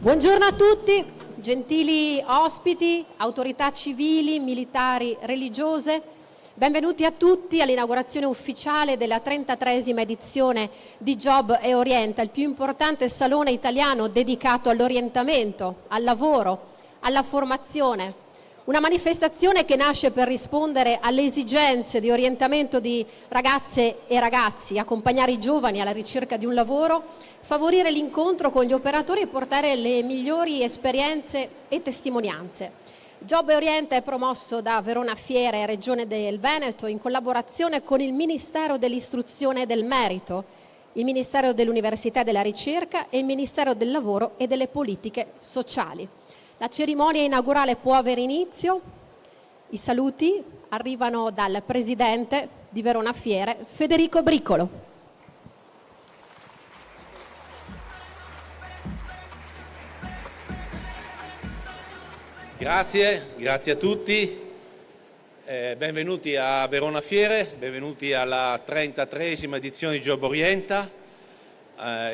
Buongiorno a tutti, gentili ospiti, autorità civili, militari, religiose. Benvenuti a tutti all'inaugurazione ufficiale della 33esima edizione di Job e Orienta, il più importante salone italiano dedicato all'orientamento, al lavoro, alla formazione. Una manifestazione che nasce per rispondere alle esigenze di orientamento di ragazze e ragazzi, accompagnare i giovani alla ricerca di un lavoro, favorire l'incontro con gli operatori e portare le migliori esperienze e testimonianze. Job e Orienta è promosso da Verona Fiere e Regione del Veneto in collaborazione con il Ministero dell'Istruzione e del Merito, il Ministero dell'Università e della Ricerca e il Ministero del Lavoro e delle Politiche Sociali. La cerimonia inaugurale può avere inizio. I saluti arrivano dal presidente di Verona Fiere, Federico Bricolo. Grazie a tutti, benvenuti a Verona Fiere, benvenuti alla 33esima edizione di Job Orienta.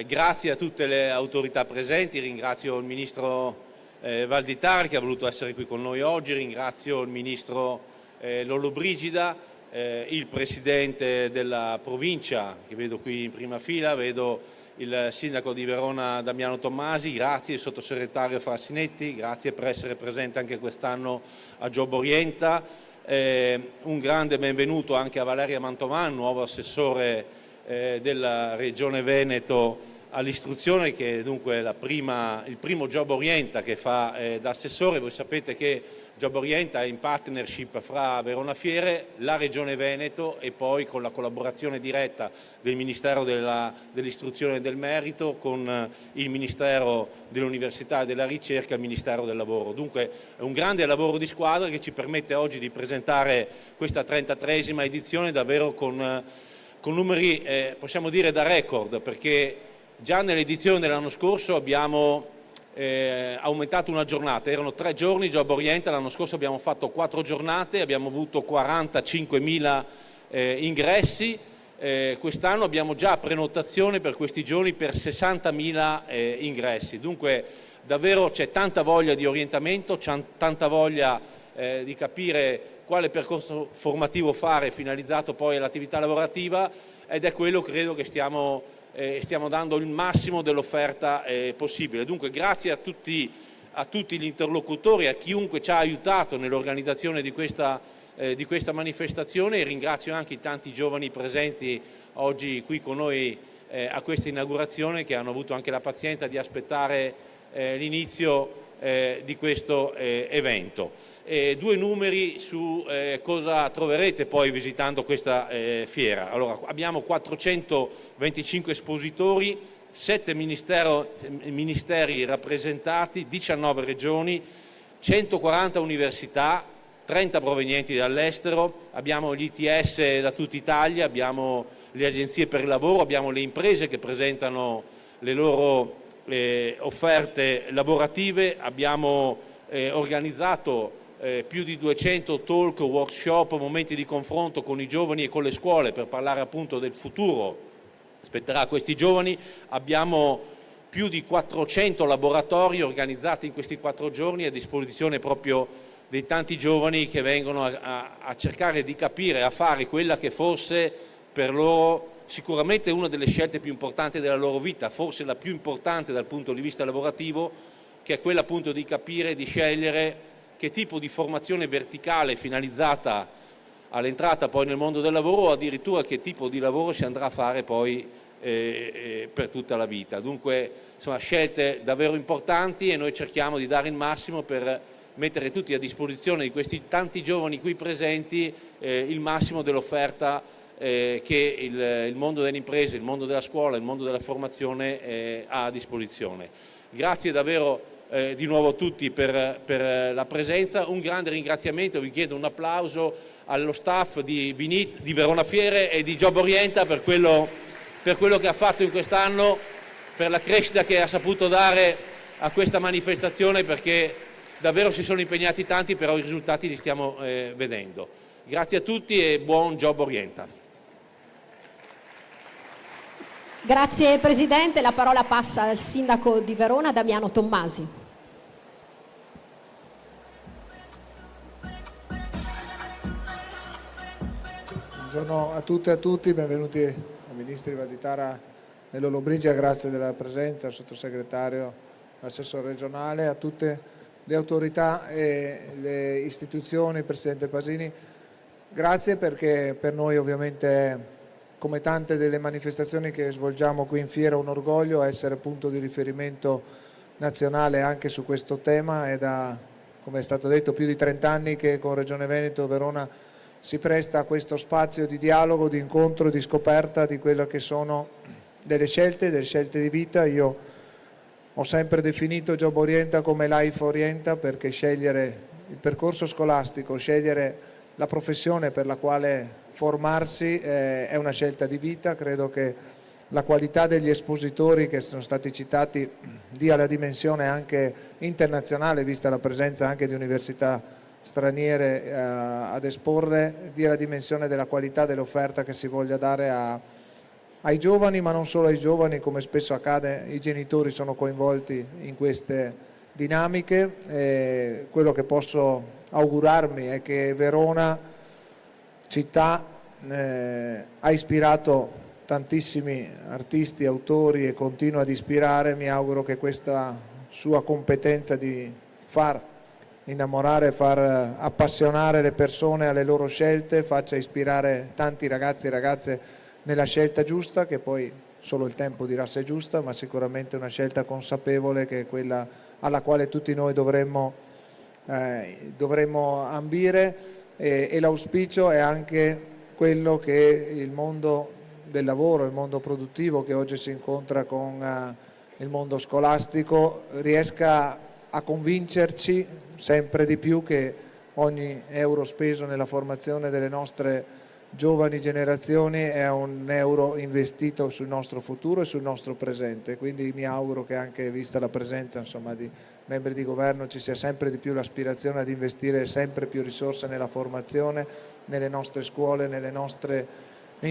Grazie a tutte le autorità presenti, ringrazio il Ministro Valditara che ha voluto essere qui con noi oggi, ringrazio il Ministro Lollobrigida, il Presidente della provincia che vedo qui in prima fila, vedo il Sindaco di Verona Damiano Tommasi, grazie il Sottosegretario Frassinetti, grazie per essere presente anche quest'anno a Job Orienta. Un grande benvenuto anche a Valeria Mantovan, nuovo Assessore della Regione Veneto all'istruzione, che è dunque il primo Job Orienta che fa da assessore. Voi sapete che Job Orienta è in partnership fra Verona Fiere, la Regione Veneto e poi con la collaborazione diretta del Ministero dell'Istruzione e del Merito con il Ministero dell'Università e della Ricerca e il Ministero del Lavoro. Dunque è un grande lavoro di squadra che ci permette oggi di presentare questa 33esima edizione davvero con numeri possiamo dire da record, perché già nell'edizione dell'anno scorso abbiamo aumentato una giornata, erano 3 giorni Job Orienta, l'anno scorso abbiamo fatto 4 giornate, abbiamo avuto 45.000 ingressi, quest'anno abbiamo già prenotazione per questi giorni per 60.000 ingressi, dunque davvero c'è tanta voglia di orientamento, c'è tanta voglia di capire quale percorso formativo fare finalizzato poi all'attività lavorativa, ed è quello credo che stiamo dando il massimo dell'offerta possibile. Dunque grazie a tutti gli interlocutori, a chiunque ci ha aiutato nell'organizzazione di questa manifestazione, e ringrazio anche i tanti giovani presenti oggi qui con noi a questa inaugurazione, che hanno avuto anche la pazienza di aspettare l'inizio di questo evento. 2 numeri su cosa troverete poi visitando questa fiera. Allora, abbiamo 425 espositori, 7 ministeri rappresentati, 19 regioni, 140 università, 30 provenienti dall'estero, abbiamo gli ITS da tutta Italia, abbiamo le agenzie per il lavoro, abbiamo le imprese che presentano le loro offerte lavorative, abbiamo organizzato più di 200 talk, workshop, momenti di confronto con i giovani e con le scuole per parlare appunto del futuro spetterà a questi giovani. Abbiamo più di 400 laboratori organizzati in questi 4 giorni a disposizione proprio dei tanti giovani che vengono a cercare di capire, a fare quella che forse per loro sicuramente una delle scelte più importanti della loro vita, forse la più importante dal punto di vista lavorativo, che è quella appunto di capire e di scegliere che tipo di formazione verticale finalizzata all'entrata poi nel mondo del lavoro, o addirittura che tipo di lavoro si andrà a fare poi per tutta la vita. Dunque insomma scelte davvero importanti, e noi cerchiamo di dare il massimo per mettere tutti a disposizione di questi tanti giovani qui presenti il massimo dell'offerta che il mondo delle imprese, il mondo della scuola, il mondo della formazione ha a disposizione. Grazie davvero di nuovo a tutti per la presenza. Un grande ringraziamento, vi chiedo un applauso allo staff di Vinit, di Verona Fiere e di Job Orienta per quello che ha fatto in quest'anno, per la crescita che ha saputo dare a questa manifestazione, perché davvero si sono impegnati tanti, però i risultati li stiamo vedendo. Grazie a tutti e buon Job Orienta. Grazie Presidente, la parola passa al Sindaco di Verona, Damiano Tommasi. Buongiorno a tutte e a tutti, benvenuti ai Ministri Valditara e Lollobrigida, grazie della presenza, al Sottosegretario, all'Assessore regionale, a tutte le autorità e le istituzioni, il Presidente Pasini. Grazie perché per noi ovviamente, come tante delle manifestazioni che svolgiamo qui in Fiera, è un orgoglio essere punto di riferimento nazionale anche su questo tema. È da, come è stato detto, più di 30 anni che con Regione Veneto Verona si presta a questo spazio di dialogo, di incontro, di scoperta di quelle che sono delle scelte di vita. Io ho sempre definito Job Orienta come Life Orienta, perché scegliere il percorso scolastico, scegliere la professione per la quale formarsi è una scelta di vita. Credo che la qualità degli espositori che sono stati citati dia la dimensione anche internazionale, vista la presenza anche di università straniere ad esporre, dia la dimensione della qualità dell'offerta che si voglia dare ai giovani, ma non solo ai giovani, come spesso accade, i genitori sono coinvolti in queste dinamiche. Quello che posso augurarmi è che Verona città ha ispirato tantissimi artisti, autori e continua ad ispirare. Mi auguro che questa sua competenza di far innamorare, far appassionare le persone alle loro scelte faccia ispirare tanti ragazzi e ragazze nella scelta giusta, che poi solo il tempo dirà se è giusta, ma sicuramente una scelta consapevole, che è quella alla quale tutti noi dovremmo ambire. E l'auspicio è anche quello che il mondo del lavoro, il mondo produttivo che oggi si incontra con il mondo scolastico, riesca a convincerci sempre di più che ogni euro speso nella formazione delle nostre giovani generazioni è un euro investito sul nostro futuro e sul nostro presente. Quindi mi auguro che, anche vista la presenza di membri di governo, ci sia sempre di più l'aspirazione ad investire sempre più risorse nella formazione, nelle nostre scuole, nei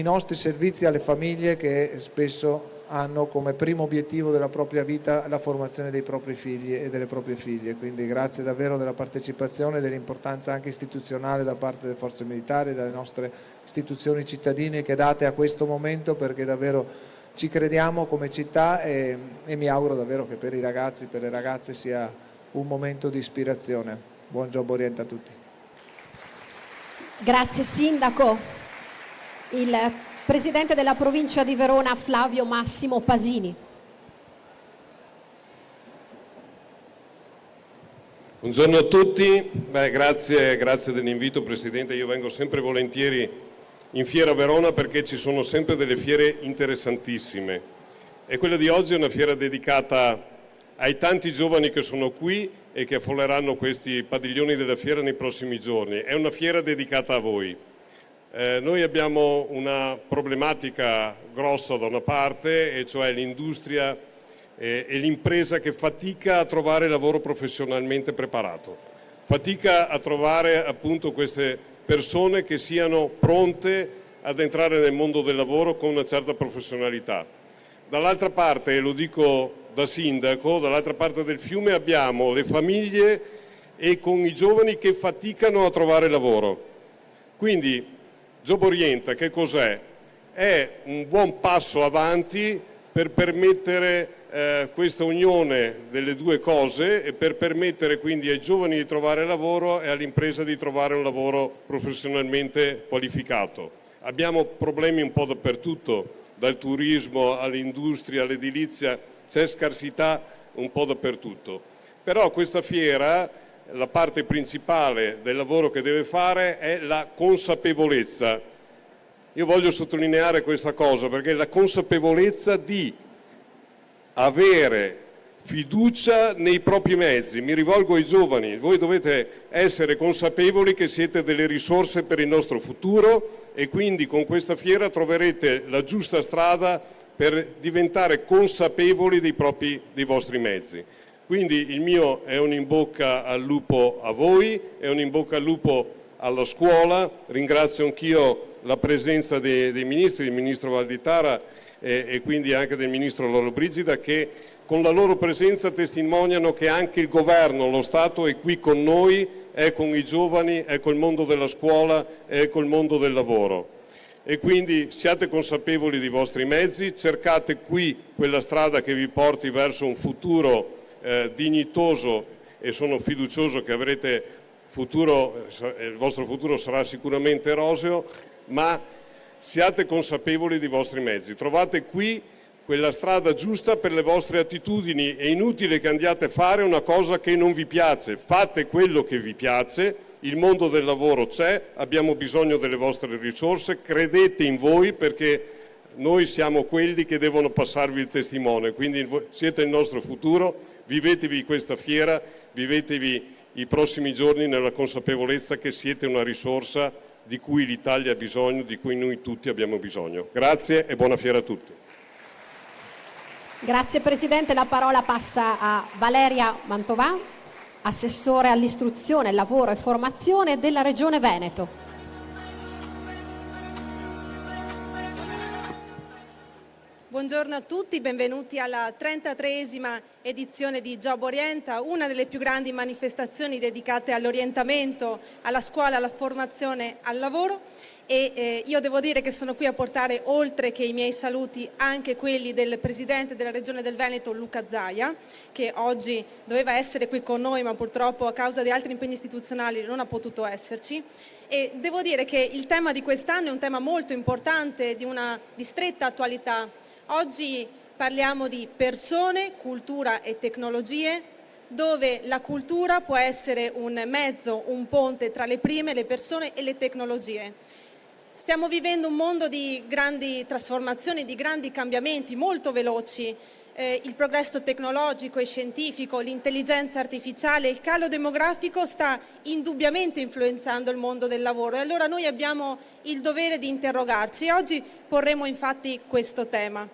nostri servizi alle famiglie, che spesso hanno come primo obiettivo della propria vita la formazione dei propri figli e delle proprie figlie. Quindi grazie davvero della partecipazione e dell'importanza anche istituzionale da parte delle forze militari, dalle nostre istituzioni cittadine che date a questo momento, perché davvero ci crediamo come città e mi auguro davvero che per i ragazzi, per le ragazze sia un momento di ispirazione. Buon Job Orienta a tutti. Grazie Sindaco. Il Presidente della Provincia di Verona, Flavio Massimo Pasini. Buongiorno a tutti. Grazie dell'invito, Presidente. Io vengo sempre volentieri in Fiera Verona perché ci sono sempre delle fiere interessantissime, e quella di oggi è una fiera dedicata ai tanti giovani che sono qui e che affolleranno questi padiglioni della fiera nei prossimi giorni. È una fiera dedicata a voi. Noi abbiamo una problematica grossa da una parte, e cioè l'industria e l'impresa che fatica a trovare lavoro professionalmente preparato, fatica a trovare appunto queste persone che siano pronte ad entrare nel mondo del lavoro con una certa professionalità. Dall'altra parte, e lo dico da sindaco, dall'altra parte del fiume abbiamo le famiglie e con i giovani che faticano a trovare lavoro. Quindi Job Orienta che cos'è? È un buon passo avanti per permettere questa unione delle due cose, e per permettere quindi ai giovani di trovare lavoro e all'impresa di trovare un lavoro professionalmente qualificato. Abbiamo problemi un po' dappertutto, dal turismo all'industria, all'edilizia, c'è scarsità un po' dappertutto. Però questa fiera, la parte principale del lavoro che deve fare è la consapevolezza. Io voglio sottolineare questa cosa, perché la consapevolezza di avere fiducia nei propri mezzi. Mi rivolgo ai giovani: voi dovete essere consapevoli che siete delle risorse per il nostro futuro, e quindi con questa fiera troverete la giusta strada per diventare consapevoli dei vostri mezzi. Quindi il mio è un in bocca al lupo a voi, è un in bocca al lupo alla scuola. Ringrazio anch'io la presenza dei ministri, il ministro Valditara e quindi anche del Ministro Lollobrigida, che con la loro presenza testimoniano che anche il Governo, lo Stato è qui con noi, è con i giovani, è col mondo della scuola, è col mondo del lavoro. E quindi siate consapevoli dei vostri mezzi, cercate qui quella strada che vi porti verso un futuro dignitoso, e sono fiducioso che avrete futuro, il vostro futuro sarà sicuramente roseo, ma siate consapevoli dei vostri mezzi. Trovate qui quella strada giusta per le vostre attitudini. È inutile che andiate a fare una cosa che non vi piace, fate quello che vi piace. Il mondo del lavoro c'è, abbiamo bisogno delle vostre risorse, credete in voi, perché noi siamo quelli che devono passarvi il testimone, quindi siete il nostro futuro, vivetevi questa fiera, vivetevi i prossimi giorni nella consapevolezza che siete una risorsa di cui l'Italia ha bisogno, di cui noi tutti abbiamo bisogno. Grazie e buona fiera a tutti. Grazie Presidente, la parola passa a Valeria Mantovà, Assessore all'istruzione, lavoro e formazione della Regione Veneto. Buongiorno a tutti, benvenuti alla 33esima edizione di Job Orienta, una delle più grandi manifestazioni dedicate all'orientamento, alla scuola, alla formazione, al lavoro. Io devo dire che sono qui a portare, oltre che i miei saluti, anche quelli del Presidente della Regione del Veneto, Luca Zaia, che oggi doveva essere qui con noi, ma purtroppo a causa di altri impegni istituzionali non ha potuto esserci. E devo dire che il tema di quest'anno è un tema molto importante, di stretta attualità. Oggi parliamo di persone, cultura e tecnologie, dove la cultura può essere un mezzo, un ponte tra le prime, le persone e le tecnologie. Stiamo vivendo un mondo di grandi trasformazioni, di grandi cambiamenti molto veloci. Il progresso tecnologico e scientifico, l'intelligenza artificiale, il calo demografico sta indubbiamente influenzando il mondo del lavoro, e allora noi abbiamo il dovere di interrogarci, e oggi porremo infatti questo tema.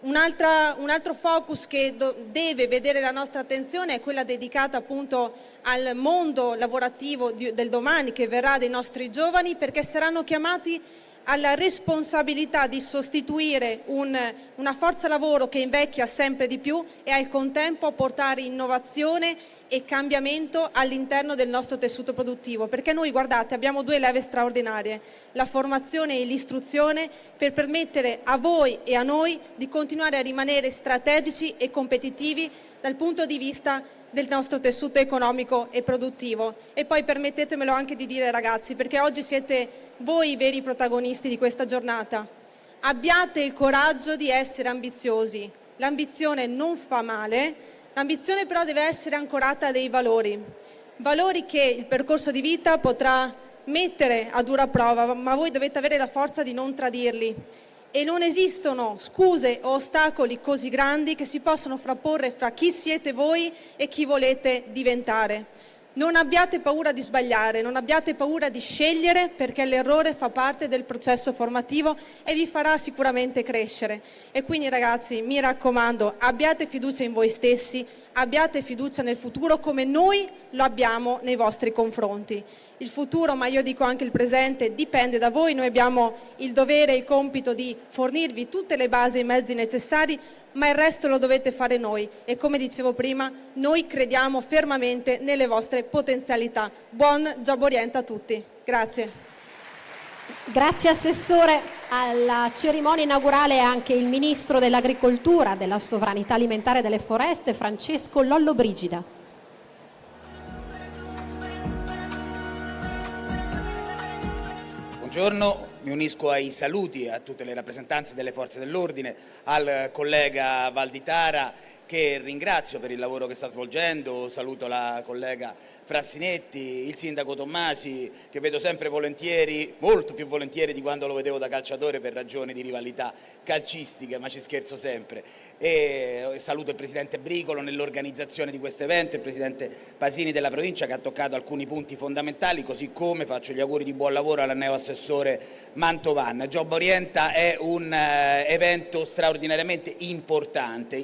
Un altro focus che deve vedere la nostra attenzione è quella dedicata appunto al mondo lavorativo del domani, che verrà, dei nostri giovani, perché saranno chiamati alla responsabilità di sostituire una forza lavoro che invecchia sempre di più e al contempo portare innovazione e cambiamento all'interno del nostro tessuto produttivo, perché noi, guardate, abbiamo due leve straordinarie, la formazione e l'istruzione, per permettere a voi e a noi di continuare a rimanere strategici e competitivi dal punto di vista del nostro tessuto economico e produttivo. E poi permettetemelo anche di dire, ragazzi, perché oggi siete voi i veri protagonisti di questa giornata, abbiate il coraggio di essere ambiziosi. L'ambizione non fa male, l'ambizione però deve essere ancorata a dei valori che il percorso di vita potrà mettere a dura prova, ma voi dovete avere la forza di non tradirli. E non esistono scuse o ostacoli così grandi che si possono frapporre fra chi siete voi e chi volete diventare. Non abbiate paura di sbagliare, non abbiate paura di scegliere, perché l'errore fa parte del processo formativo e vi farà sicuramente crescere. E quindi, ragazzi, mi raccomando, abbiate fiducia in voi stessi, abbiate fiducia nel futuro come noi lo abbiamo nei vostri confronti. Il futuro, ma io dico anche il presente, dipende da voi. Noi abbiamo il dovere e il compito di fornirvi tutte le basi e i mezzi necessari, ma il resto lo dovete fare noi, e come dicevo prima, noi crediamo fermamente nelle vostre potenzialità. Buon Job Orienta a tutti. Grazie. Grazie Assessore. Alla cerimonia inaugurale anche il Ministro dell'Agricoltura, della Sovranità Alimentare e delle Foreste, Francesco Lollobrigida. Buongiorno, mi unisco ai saluti a tutte le rappresentanze delle forze dell'ordine, al collega Valditara, che ringrazio per il lavoro che sta svolgendo, saluto la collega Frassinetti, il sindaco Tommasi, che vedo sempre volentieri, molto più volentieri di quando lo vedevo da calciatore per ragioni di rivalità calcistica, ma ci scherzo sempre. E saluto il presidente Bricolo nell'organizzazione di questo evento, il presidente Pasini della provincia, che ha toccato alcuni punti fondamentali, così come faccio gli auguri di buon lavoro alla neoassessore Mantovan. Job Orienta è un evento straordinariamente importante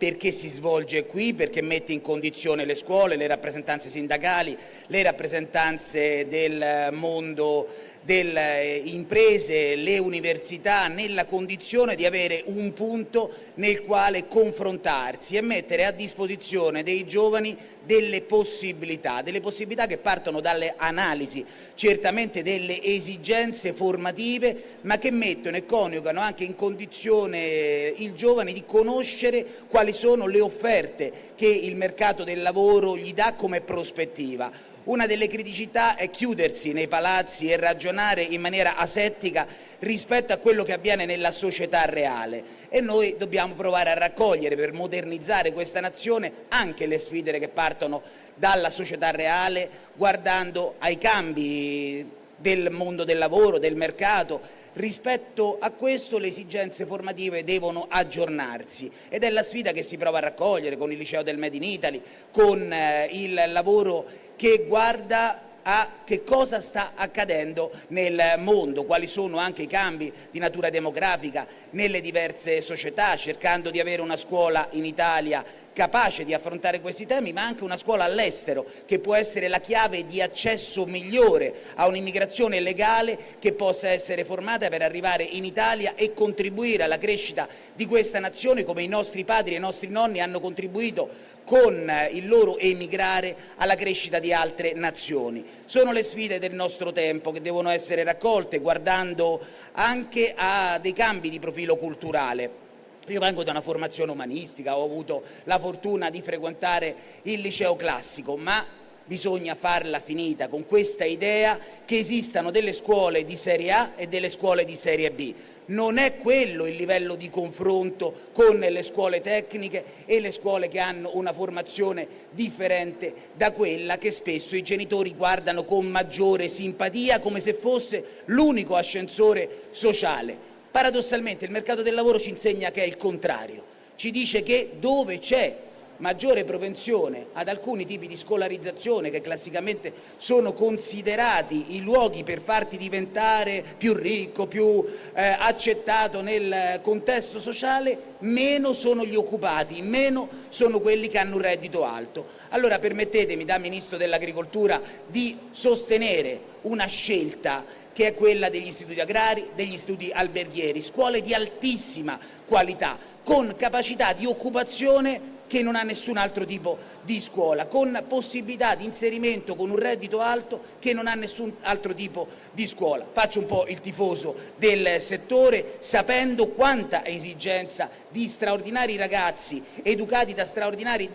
perché si svolge qui, perché mette in condizione le scuole, le rappresentanze sindacali, le rappresentanze del mondo delle imprese, le università nella condizione di avere un punto nel quale confrontarsi e mettere a disposizione dei giovani delle possibilità che partono dalle analisi, certamente delle esigenze formative, ma che mettono e coniugano anche in condizione il giovane di conoscere quali sono le offerte che il mercato del lavoro gli dà come prospettiva. Una delle criticità è chiudersi nei palazzi e ragionare in maniera asettica rispetto a quello che avviene nella società reale, e noi dobbiamo provare a raccogliere, per modernizzare questa nazione, anche le sfide che partono dalla società reale, guardando ai cambi del mondo del lavoro, del mercato. Rispetto a questo le esigenze formative devono aggiornarsi ed è la sfida che si prova a raccogliere con il liceo del Made in Italy, con il lavoro che guarda a che cosa sta accadendo nel mondo, quali sono anche i cambi di natura demografica nelle diverse società, cercando di avere una scuola in Italia capace di affrontare questi temi, ma anche una scuola all'estero che può essere la chiave di accesso migliore a un'immigrazione legale che possa essere formata per arrivare in Italia e contribuire alla crescita di questa nazione, come i nostri padri e i nostri nonni hanno contribuito con il loro emigrare alla crescita di altre nazioni. Sono le sfide del nostro tempo che devono essere raccolte guardando anche a dei cambi di profilo culturale. Io vengo da una formazione umanistica, ho avuto la fortuna di frequentare il liceo classico, ma bisogna farla finita con questa idea che esistano delle scuole di serie A e delle scuole di serie B. Non è quello il livello di confronto con le scuole tecniche e le scuole che hanno una formazione differente da quella che spesso i genitori guardano con maggiore simpatia, come se fosse l'unico ascensore sociale. Paradossalmente il mercato del lavoro ci insegna che è il contrario, ci dice che dove c'è maggiore propensione ad alcuni tipi di scolarizzazione che classicamente sono considerati i luoghi per farti diventare più ricco, più accettato nel contesto sociale, meno sono gli occupati, meno sono quelli che hanno un reddito alto. Allora permettetemi, da Ministro dell'Agricoltura, di sostenere una scelta che è quella degli istituti agrari, degli istituti alberghieri, scuole di altissima qualità, con capacità di occupazione che non ha nessun altro tipo di scuola, con possibilità di inserimento con un reddito alto che non ha nessun altro tipo di scuola. Faccio un po' il tifoso del settore, sapendo quanta esigenza di straordinari ragazzi educati da straordinari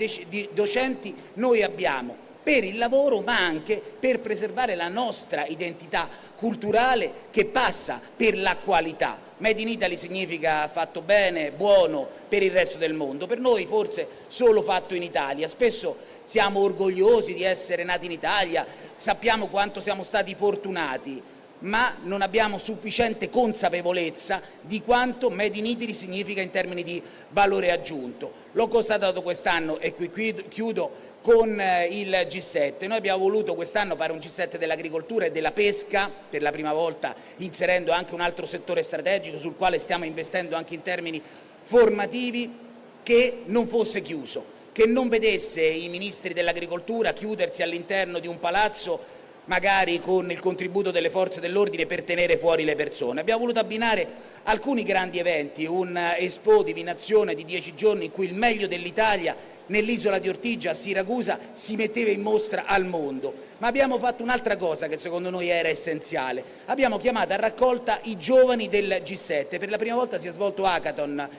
docenti noi abbiamo per il lavoro, ma anche per preservare la nostra identità culturale che passa per la qualità. Made in Italy significa fatto bene, buono per il resto del mondo. Per noi forse solo fatto in Italia. Spesso siamo orgogliosi di essere nati in Italia, sappiamo quanto siamo stati fortunati, ma non abbiamo sufficiente consapevolezza di quanto Made in Italy significa in termini di valore aggiunto. L'ho constatato quest'anno e qui chiudo con il G7. Noi abbiamo voluto quest'anno fare un G7 dell'agricoltura e della pesca, per la prima volta inserendo anche un altro settore strategico sul quale stiamo investendo anche in termini formativi, che non fosse chiuso, che non vedesse i ministri dell'agricoltura chiudersi all'interno di un palazzo magari con il contributo delle forze dell'ordine per tenere fuori le persone. Abbiamo voluto abbinare alcuni grandi eventi, un Expo Divinazione di 10 giorni in cui il meglio dell'Italia nell'isola di Ortigia, a Siracusa, si metteva in mostra al mondo. Ma abbiamo fatto un'altra cosa che secondo noi era essenziale. Abbiamo chiamato a raccolta i giovani del G7. Per la prima volta si è svolto Hackathon.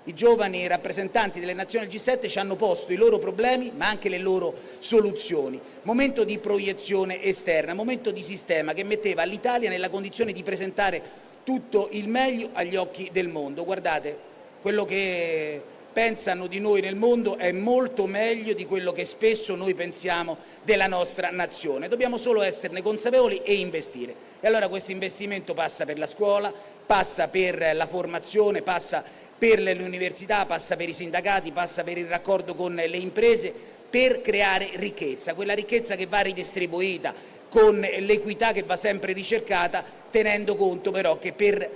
I giovani rappresentanti delle nazioni del G7 ci hanno posto i loro problemi, ma anche le loro soluzioni. Momento di proiezione esterna, momento di sistema che metteva l'Italia nella condizione di presentare tutto il meglio agli occhi del mondo. Guardate, quello che pensano di noi nel mondo è molto meglio di quello che spesso noi pensiamo della nostra nazione. Dobbiamo solo esserne consapevoli e investire. E allora questo investimento passa per la scuola, passa per la formazione, passa per le università, passa per i sindacati, passa per il raccordo con le imprese, per creare ricchezza, quella ricchezza che va ridistribuita con l'equità che va sempre ricercata, tenendo conto però che per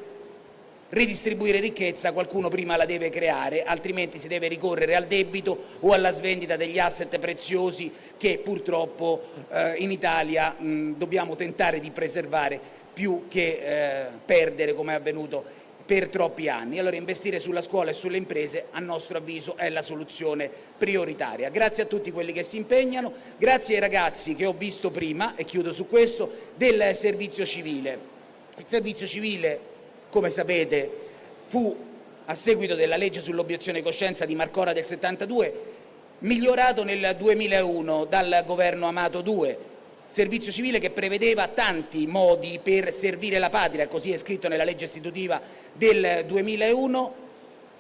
ridistribuire ricchezza qualcuno prima la deve creare, altrimenti si deve ricorrere al debito o alla svendita degli asset preziosi che purtroppo in Italia dobbiamo tentare di preservare più che perdere, come è avvenuto per troppi anni. Allora investire sulla scuola e sulle imprese, a nostro avviso, è la soluzione prioritaria. Grazie a tutti quelli che si impegnano, grazie ai ragazzi che ho visto prima, e chiudo su questo, del servizio civile. Il servizio civile, come sapete, fu, a seguito della legge sull'obiezione di coscienza di Marcora del 72, migliorato nel 2001 dal governo Amato II. Servizio civile che prevedeva tanti modi per servire la patria, così è scritto nella legge istitutiva del 2001,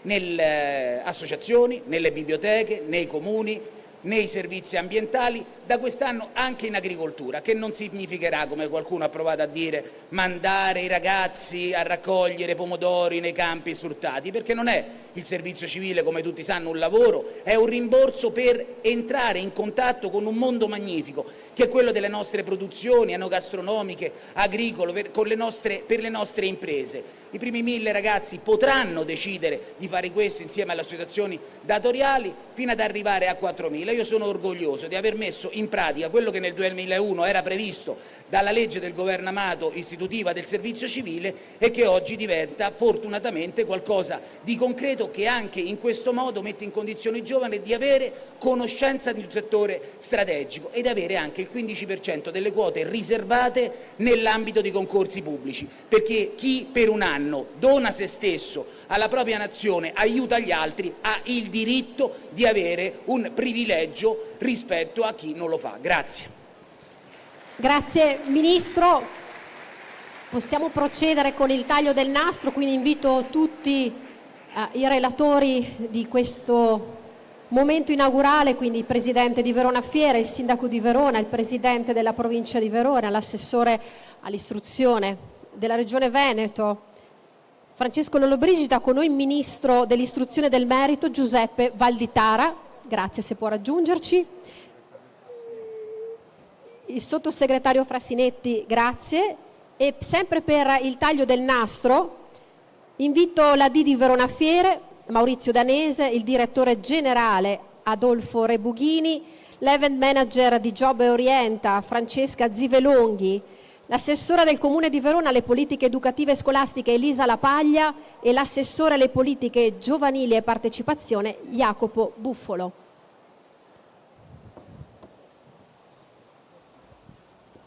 nelle associazioni, nelle biblioteche, nei comuni, nei servizi ambientali, da quest'anno anche in agricoltura, che non significherà, come qualcuno ha provato a dire, mandare i ragazzi a raccogliere pomodori nei campi sfruttati, perché non è il servizio civile, come tutti sanno, un lavoro, è un rimborso per entrare in contatto con un mondo magnifico, che è quello delle nostre produzioni enogastronomiche, agricole, per le nostre imprese. I primi 1000 ragazzi potranno decidere di fare questo insieme alle associazioni datoriali fino ad arrivare a 4.000. Io sono orgoglioso di aver messo in pratica quello che nel 2001 era previsto dalla legge del governo Amato istitutiva del servizio civile e che oggi diventa fortunatamente qualcosa di concreto, che anche in questo modo mette in condizione i giovani di avere conoscenza di un settore strategico ed avere anche il 15% delle quote riservate nell'ambito di concorsi pubblici, perché chi per un anno dona se stesso alla propria nazione, aiuta gli altri, ha il diritto di avere un privilegio rispetto a chi non lo fa. Grazie. Grazie Ministro. Possiamo procedere con il taglio del nastro, quindi invito tutti i relatori di questo momento inaugurale, quindi il Presidente di Verona Fiera, il Sindaco di Verona, il Presidente della Provincia di Verona, l'Assessore all'Istruzione della Regione Veneto, Francesco Lollobrigida, con noi il Ministro dell'Istruzione e del Merito, Giuseppe Valditara, grazie se può raggiungerci, il Sottosegretario Frassinetti, grazie, e sempre per il taglio del nastro invito l'AD di Verona Fiere, Maurizio Danese, il Direttore Generale Adolfo Rebughini, l'Event Manager di Job e Orienta, Francesca Zivelonghi, l'assessora del Comune di Verona alle politiche educative e scolastiche Elisa Lapaglia e l'assessore alle politiche giovanili e partecipazione Jacopo Buffolo.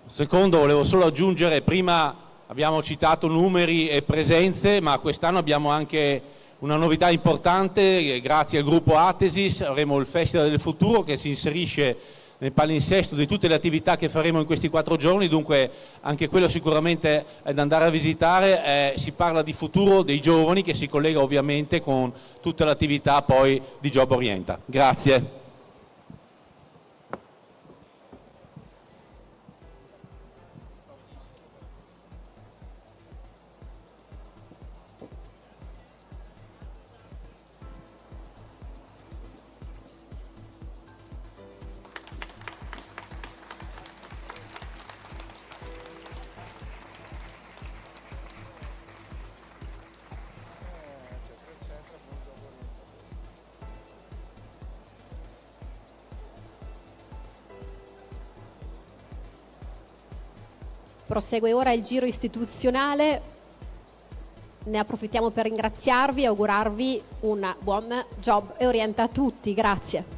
Secondo, volevo solo aggiungere, prima abbiamo citato numeri e presenze, ma quest'anno abbiamo anche una novità importante, grazie al gruppo Atesis avremo il Festival del Futuro che si inserisce nel palinsesto di tutte le attività che faremo in questi 4 giorni, dunque anche quello sicuramente è da andare a visitare. Si parla di futuro dei giovani, che si collega ovviamente con tutta l'attività poi di Job Orienta. Grazie. Prosegue ora il giro istituzionale, ne approfittiamo per ringraziarvi e augurarvi un buon Job e Orienta a tutti. Grazie.